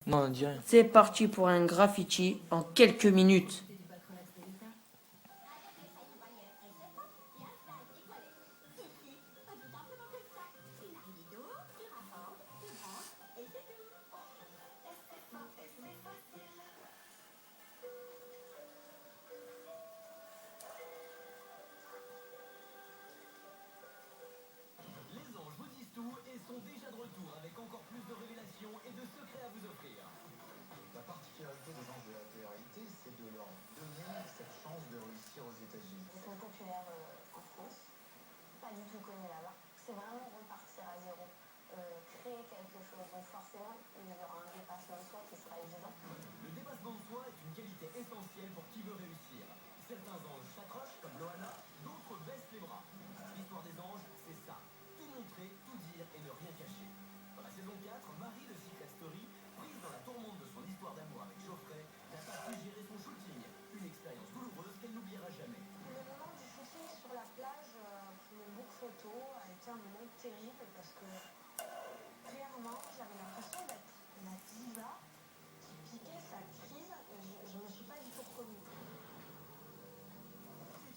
Non, dis rien. C'est parti pour un graffiti en quelques minutes. Les anges vous disent tout et sont déjà de retour avec encore plus de révélations et de secrets à vous offrir. La particularité des anges de la télé-réalité, c'est de leur donner cette chance de réussir aux États-Unis. Ils sont populaires en France, pas du tout connus là-bas. C'est vraiment repartir à zéro, créer quelque chose. Donc forcément, il y aura un dépassement de soi qui sera évident. Le dépassement de soi est une qualité essentielle pour qui veut réussir. Certains anges s'accrochent comme Loana, d'autres baissent les bras. L'histoire des anges, c'est ça. Tout montrer, tout dire et ne rien cacher. Dans la saison 4, Marie de Secret Story, prise dans la tourmente de son histoire d'amour avec Geoffrey, n'a pas pu gérer son shooting. Une expérience douloureuse qu'elle n'oubliera jamais. Le moment du shooting sur la plage, pour le look photo, a été un moment terrible parce que clairement, j'avais l'impression d'être la diva qui piquait sa crise. Je me suis pas du tout reconnue.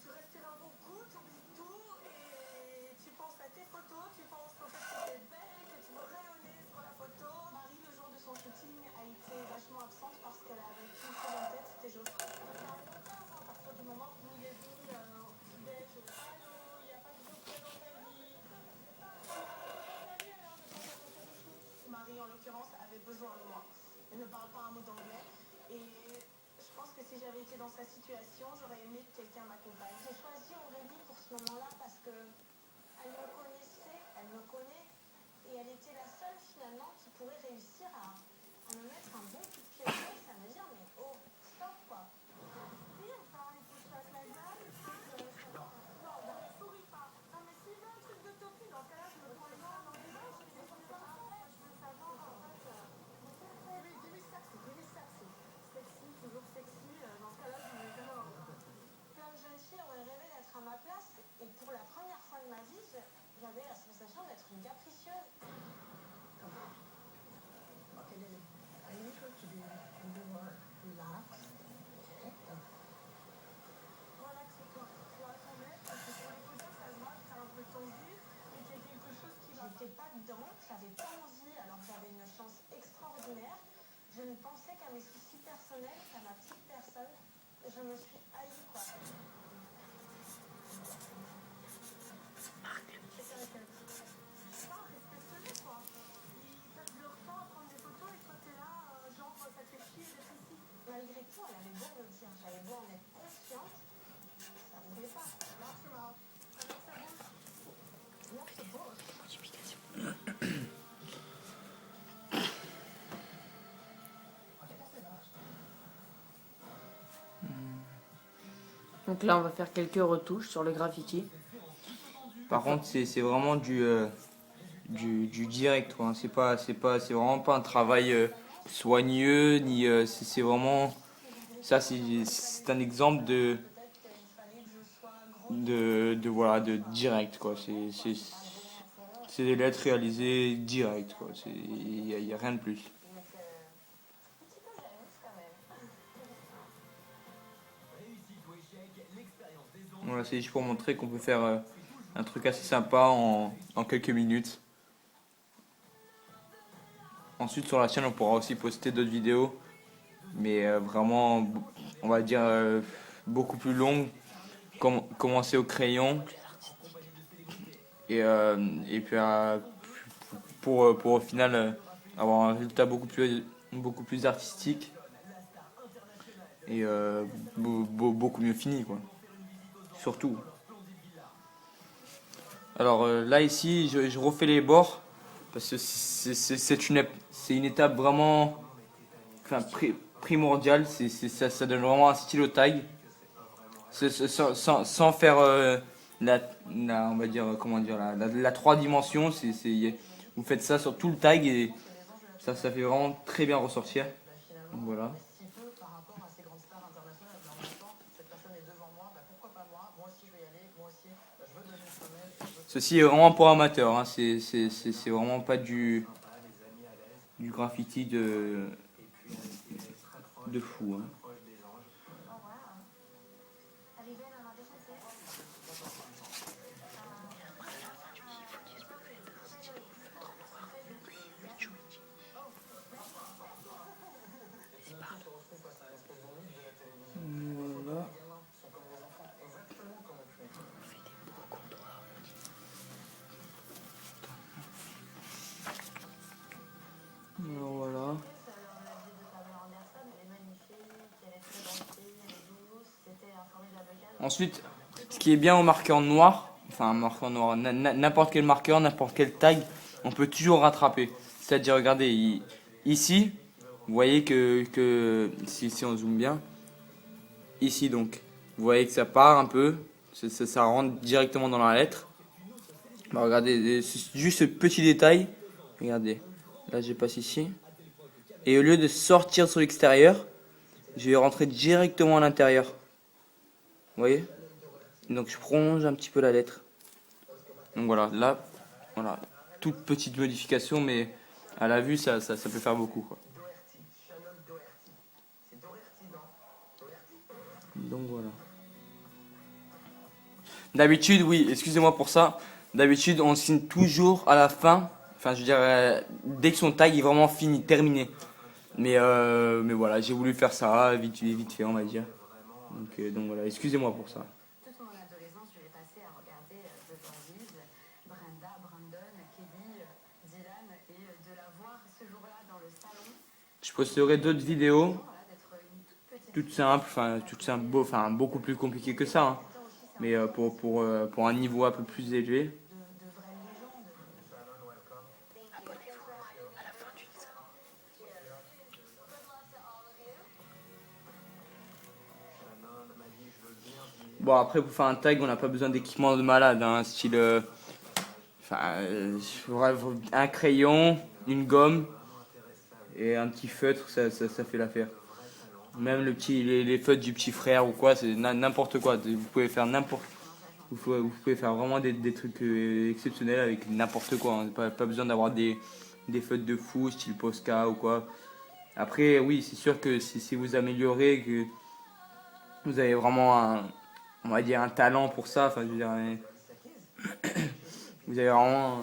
Tu respires beaucoup, tu oublies tout et tu penses à tes photos, tu penses au fait que t'es belle, que tu veux rayonner sur la photo. Marie, le jour de son shooting, a été vachement absente parce qu'elle avait qu'une chose en tête, c'était Geoffrey. Ça a longtemps, à partir du moment où il est venu au petit-déj, allô, il n'y a pas de Geoffrey dans ta vie. Marie, en l'occurrence, avait besoin de moi. Elle ne parle pas un mot d'anglais. Et je pense que si j'avais été dans sa situation, j'aurais aimé que quelqu'un m'accompagne. J'ai choisi Aurélie pour ce moment-là parce que elle me connaissait, elle me connaît. Et elle était la seule, finalement, qui pourrait réussir à me mettre un bon coup de pied aux fesses, à me dire, mais oh, stop, quoi. Oui, enfin, il faut que je fasse la gueule. Non, souris pas. Non, mais s'il veut un truc de topi, dans ce cas-là, je me prends les mains dans les mains, je fais des choses comme ça. Je veux savoir, en fait, give me sexy. Sexy, toujours sexy. Dans ce cas-là, je me mets vraiment. Plein de jeunes filles auraient rêvé d'être à ma place. Et pour la première fois de ma vie, j'avais la sensation d'être une capricieuse. Okay, Lily, I need her to be a bit more relaxed. Relaxe-toi. Tu vas t'en mettre parce que sur les photos, ça se voit que t'es un peu tendu et qu'il y a quelque chose qui va. J'étais pas dedans, j'avais pas envie alors que j'avais une chance extraordinaire. Je ne pensais qu'à mes soucis personnels, qu'à ma petite personne. Je me suis haïe, quoi. Pas respecte-les, quoi. Ils passent leur temps à prendre des photos et toi t'es là, genre ça te fait chier d'être ici. Malgré tout, elle avait beau me le dire, j'avais beau en être consciente, ça ne voulait pas. Marche mal. Avec sa bouche. Love the bush. Donc là, on va faire quelques retouches sur le graffiti. Par contre, c'est vraiment du direct, quoi. C'est vraiment pas un travail soigneux, ni c'est vraiment. Ça, c'est un exemple voilà, de direct, quoi. C'est des lettres réalisées direct, quoi. Il y a rien de plus. Un petit peu jalouse quand même. Réussite ou échec, l'expérience des anges. Voilà, c'est juste pour montrer qu'on peut faire un truc assez sympa en quelques minutes. Ensuite, sur la chaîne, on pourra aussi poster d'autres vidéos, mais vraiment, on va dire, beaucoup plus longues. Commencer au crayon et puis pour au final avoir un résultat beaucoup plus artistique et beaucoup mieux fini, quoi. Surtout. Alors là ici je refais les bords parce que c'est une étape vraiment, enfin, primordiale. Ça donne vraiment un style au tag. Sans faire on va dire, comment dire, la 3 dimensions. Vous faites ça sur tout le tag et ça fait vraiment très bien ressortir. Donc voilà. Si peu par rapport à ces grandes stars internationales, mais en même temps, cette personne est devant moi, pourquoi pas moi? Moi aussi je vais y aller, moi aussi je veux devenir comme elle. Ceci est vraiment pour amateurs, hein. C'est vraiment pas du graffiti de fou. Hein. Oh, wow. Arrivé à m'avoir déchassé. Voilà. Alors voilà. La vie de Pamela Anderson, elle est magnifique, elle est très gentille, elle est douce, c'était un formidable cadre. Ensuite, ce qui est bien au marqueur noir, enfin un marqueur noir, n'importe quel marqueur, n'importe quel tag, on peut toujours rattraper. C'est-à-dire, regardez, ici, vous voyez que si on zoome bien, ici donc, vous voyez que ça part un peu, ça rentre directement dans la lettre. Bah, regardez, c'est juste ce petit détail, regardez, là je passe ici, et au lieu de sortir sur l'extérieur, je vais rentrer directement à l'intérieur. Vous voyez? Donc je prolonge un petit peu la lettre. Donc voilà, là, voilà, toute petite modification, mais à la vue, ça peut faire beaucoup, quoi. Donc voilà. D'habitude, oui, excusez-moi pour ça. D'habitude, on signe toujours à la fin. Enfin, je veux dire, dès que son tag est vraiment fini, terminé. Mais voilà, j'ai voulu faire ça vite fait, on va dire. Donc voilà, excusez-moi pour ça. Toute mon adolescence, je l'ai passée à regarder The Voices, Brenda, Brandon, Kelly, Dylan, et de la voir ce jour-là dans le salon, Je posterai d'autres vidéos, voilà, d'être une toute petite toutes simples, beaucoup plus compliquées que ça, hein. Mais pour un niveau un peu plus élevé. de vraies légendes. Bon, après, pour faire un tag, on n'a pas besoin d'équipement de malade, hein, style. Bref, un crayon, une gomme et un petit feutre, ça fait l'affaire. Même les feutres du petit frère ou quoi, c'est n'importe quoi. Vous pouvez faire vous pouvez faire vraiment des trucs exceptionnels avec n'importe quoi, hein. Pas besoin d'avoir des feutres de fou, style Posca ou quoi. Après, oui, c'est sûr que si vous améliorez, que vous avez vraiment on va dire un talent pour ça, enfin, je veux dire, vous avez vraiment,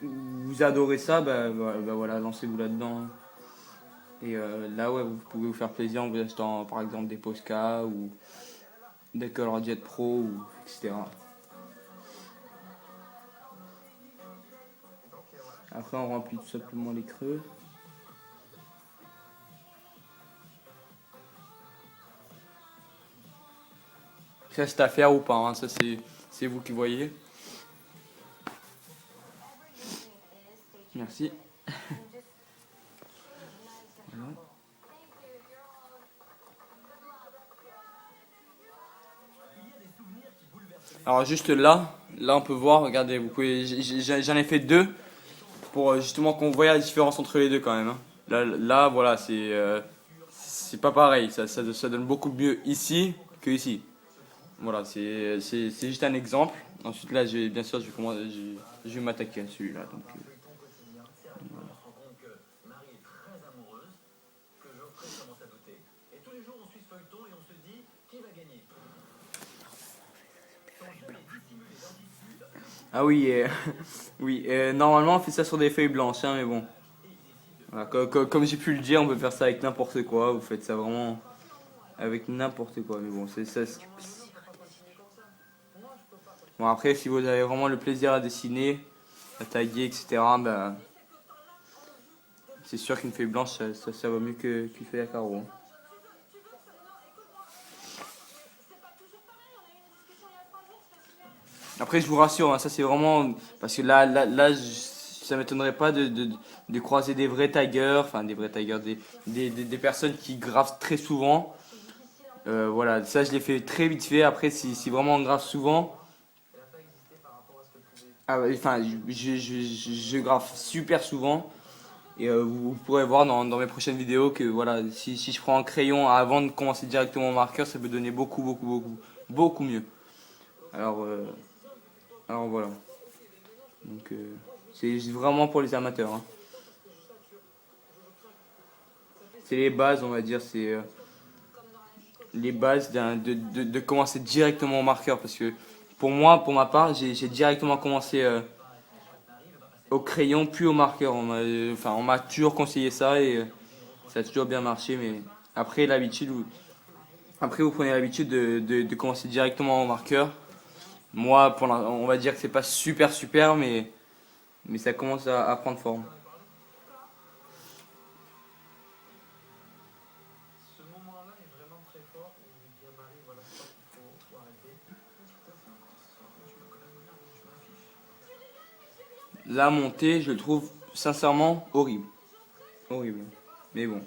vous adorez ça, bah voilà, lancez-vous là-dedans, hein. Et là, ouais, vous pouvez vous faire plaisir en vous achetant par exemple des Posca ou des Color Jet Pro, etc. Après, on remplit tout simplement les creux. Reste à faire ou pas, hein, ça c'est vous qui voyez. Merci. Voilà. Alors juste là on peut voir, regardez, vous pouvez, j'en ai fait deux pour justement qu'on voit la différence entre les deux quand même, hein. Là voilà, c'est pas pareil, ça donne beaucoup mieux ici que ici. Voilà, c'est juste un exemple. Ensuite là, bien sûr, je vais m'attaquer à celui-là. Donc, voilà. On se rend compte que Marie est très amoureuse, que Geoffrey commence à douter. Et tous les jours, on suit ce feuilleton et on se dit qui va gagner. Son jeu est dissimulé d'inquiétude. Ah oui, oui, normalement on fait ça sur des feuilles blanches, hein, mais bon. Voilà, comme j'ai pu le dire, on peut faire ça avec n'importe quoi. Vous faites ça vraiment avec n'importe quoi, mais bon, c'est ça. Bon, après, si vous avez vraiment le plaisir à dessiner, à taguer, etc., bah, c'est sûr qu'une feuille blanche, ça va mieux qu'une feuille à carreaux, hein. Après, je vous rassure, hein, ça c'est vraiment. Parce que ça m'étonnerait pas de croiser des vrais taggers, enfin des vrais taggers, des personnes qui gravent très souvent. Voilà, ça je l'ai fait très vite fait. Après, si vraiment on grave souvent. Ah, ouais, enfin, je grave super souvent. Et vous pourrez voir dans mes prochaines vidéos que voilà, si je prends un crayon avant de commencer directement au marqueur, ça peut donner beaucoup mieux. Alors voilà. Donc c'est vraiment pour les amateurs, hein. c'est les bases, on va dire, c'est les bases de commencer directement au marqueur. Parce que pour moi, pour ma part, j'ai directement commencé au crayon puis au marqueur. On m'a toujours conseillé ça et ça a toujours bien marché. Mais après, après vous prenez l'habitude de commencer directement au marqueur. Moi, on va dire que c'est pas super super, mais ça commence à prendre forme. Ce moment-là est vraiment très fort. Et bien Marie, voilà, je crois qu'il faut arrêter. La montée, je le trouve sincèrement horrible. Horrible. Mais bon.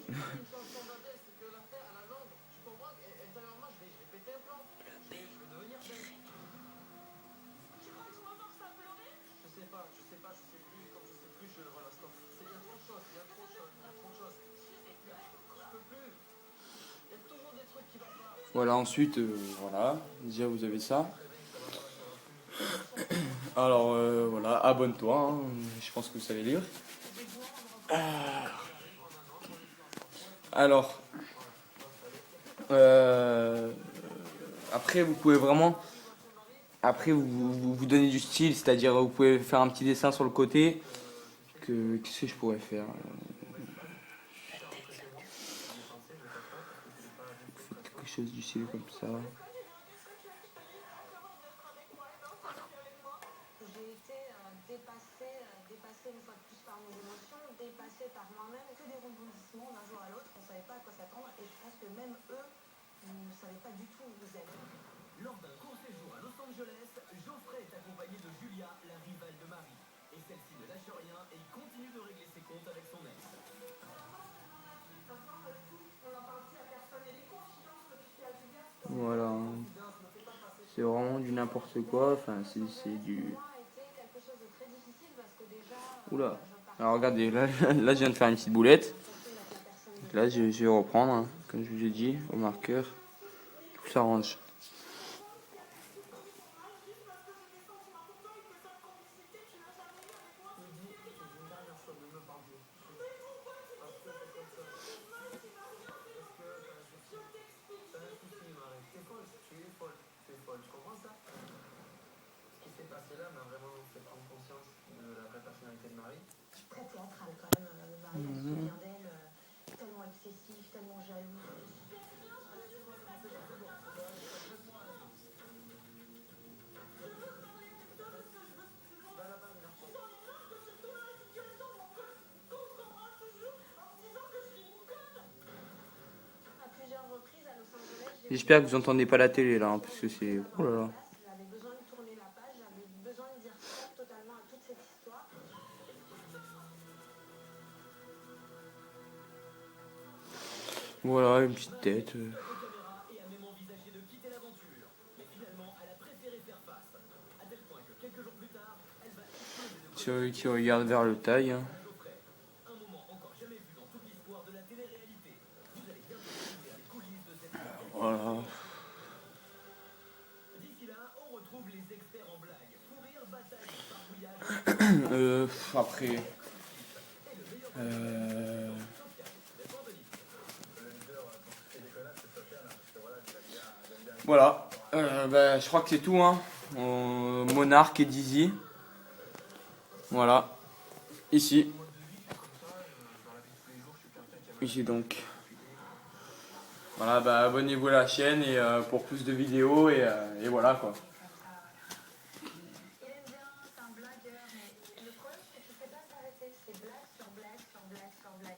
Voilà, ensuite, voilà, déjà vous avez ça. Alors voilà, abonne-toi, hein, je pense que vous savez lire. Alors, après vous pouvez vraiment, après vous donnez du style, c'est-à-dire vous pouvez faire un petit dessin sur le côté. Qu'est-ce que je pourrais faire? Quelque chose du style comme ça. J'ai été dépassée une fois de plus par mes émotions, dépassée par moi-même, que des rebondissements d'un jour à l'autre, on ne savait pas à quoi s'attendre et je pense que même eux ne savaient pas du tout où vous allez. Lors d'un court séjour à Los Angeles, Geoffrey est accompagné de Julia, la rivale de Marie. Et celle-ci ne lâche rien et il continue de régler ses comptes avec son ex. Voilà. C'est vraiment du n'importe quoi. Enfin, c'est du. Oula. Alors regardez, là je viens de faire une petite boulette. Donc là, je vais reprendre, hein, comme je vous ai dit, au marqueur. Tout s'arrange. Je comprends ça. Ce qui s'est passé là m'a vraiment fait prendre conscience de la vraie personnalité de Marie. Très théâtrale quand même, Marie, on se souvient d'elle, tellement excessif, tellement jaloux. À plusieurs reprises à Los Angeles, J'espère que vous entendez pas la télé là, hein, parce que c'est. Oh là là. j'avais besoin de tourner la page, j'avais besoin de dire stop totalement à toute cette histoire. Voilà, une petite tête. Et a même envisagé de quitter l'aventure. Mais finalement, elle a préféré faire face. À tel point que quelques jours plus tard, elle va exploser de Qui regarde vers le taille. Hein. Geoffrey. Un moment encore jamais vu dans toute l'histoire de la télé-réalité. Vous allez bientôt découvrir les coulisses de cette série. Voilà. D'ici là, on retrouve les experts en blagues. Fou rire, bataille, barbouillage. Après. Voilà. Je crois que c'est tout. Hein. Monarque et Dizzy. Voilà. Ici. Ici donc. Voilà, abonnez-vous à la chaîne et pour plus de vidéos et voilà quoi. Il aime bien, c'est un blagueur, mais le problème c'est qu'il ne sait pas s'arrêter. C'est blague sur blague sur blague sur blague.